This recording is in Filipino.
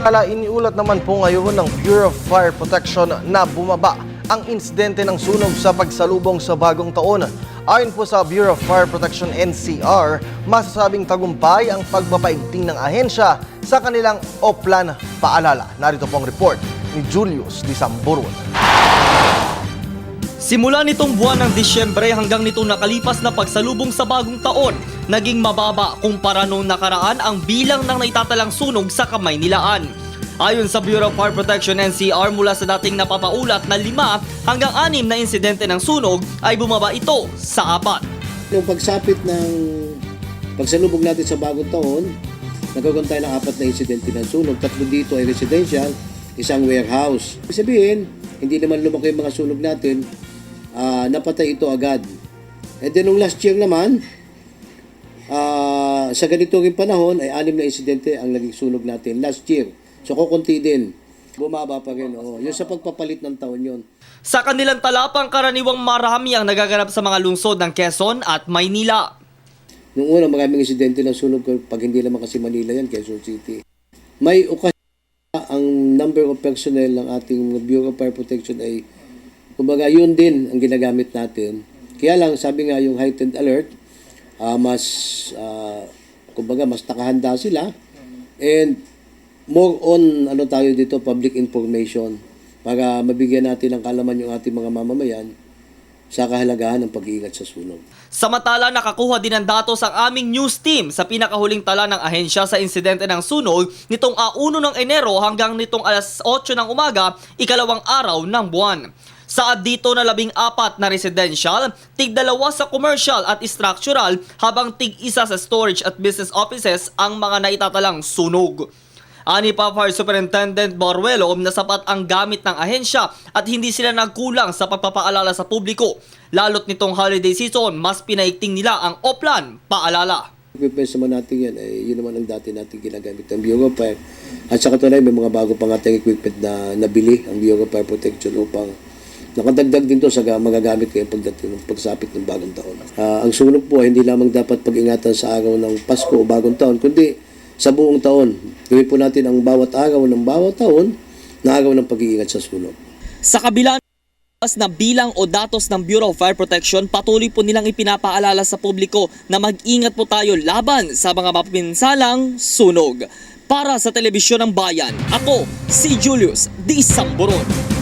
Iniulat naman po ngayon ng Bureau of Fire Protection na bumaba ang insidente ng sunog sa pagsalubong sa bagong taon. Ayon po sa Bureau of Fire Protection NCR, masasabing tagumpay ang pagpapaigting ng ahensya sa kanilang Oplan paalala. Narito po ang report ni Julius Disamburon. Simula nitong buwan ng Disyembre hanggang nitong nakalipas na pagsalubong sa bagong taon, naging mababa kumpara noong nakaraan ang bilang ng naitatalang sunog sa Kamaynilaan. Ayon sa Bureau of Fire Protection NCR, mula sa dating napapaulat na 5 hanggang 6 na insidente ng sunog ay bumaba ito sa 4. Yung pagsapit ng pagsalubong natin sa bagong taon, nagkaroon tayo ng 4 na insidente ng sunog. 3 dito ay residential, isang warehouse. Ibig sabihin, hindi naman lumaki yung mga sunog natin, napatay ito agad. And then nung last year naman, sa ganito rin panahon ay 6 na insidente ang naging sunog natin last year. So kukunti din. Bumaba pa rin. Yung sa pagpapalit ng taon yun. Sa kanilang talapang, karaniwang marami ang nagaganap sa mga lungsod ng Quezon at Maynila. Noong una, maraming insidente ng sunog pag hindi naman kasi Manila yan, Quezon City. May okasyon ang number of personnel ng ating Bureau of Fire Protection ay kumbaga yun din ang ginagamit natin. Kaya lang, sabi nga yung heightened alert, kumbaga mas nakahanda sila, and more on tayo dito, public information, para mabigyan natin ng kaalaman yung ating mga mamamayan sa kahalagahan ng pag-iingat sa sunog. Samantala, nakakuha din ng datos ang aming news team sa pinakahuling tala ng ahensya sa insidente ng sunog nitong 1 ng Enero hanggang nitong alas 8 ng umaga, ikalawang araw ng buwan. Saad dito na 14 na residential, tig 2 sa commercial at structural, habang tig 1 sa storage at business offices ang mga naitatalang sunog. Ani pa Fire Superintendent Baruelo na sapat ang gamit ng ahensya at hindi sila nagkulang sa pagpapaalala sa publiko. Lalo't nitong holiday season, mas pinaigting nila ang Oplan paalala. Equipment naman natin yan, yun naman ang dati natin ginagamit ng Bureau of Fire. At sa katunayan, may mga bago pang ating equipment na nabili ang Bureau of Fire Protection upang nakadagdag din to sa magagamit kayo pagdating ng pagsapit ng bagong taon. Ang sunog po ay hindi lamang dapat pag-ingatan sa araw ng Pasko o bagong taon, kundi sa buong taon. Gawin po natin ang bawat araw ng bawat taon na araw ng pag-iingat sa sunog. Sa kabila na bilang o datos ng Bureau of Fire Protection, patuloy po nilang ipinapaalala sa publiko na mag-ingat po tayo laban sa mga mapinsalang sunog. Para sa Telebisyon ng Bayan, ako si Julius Disamburon.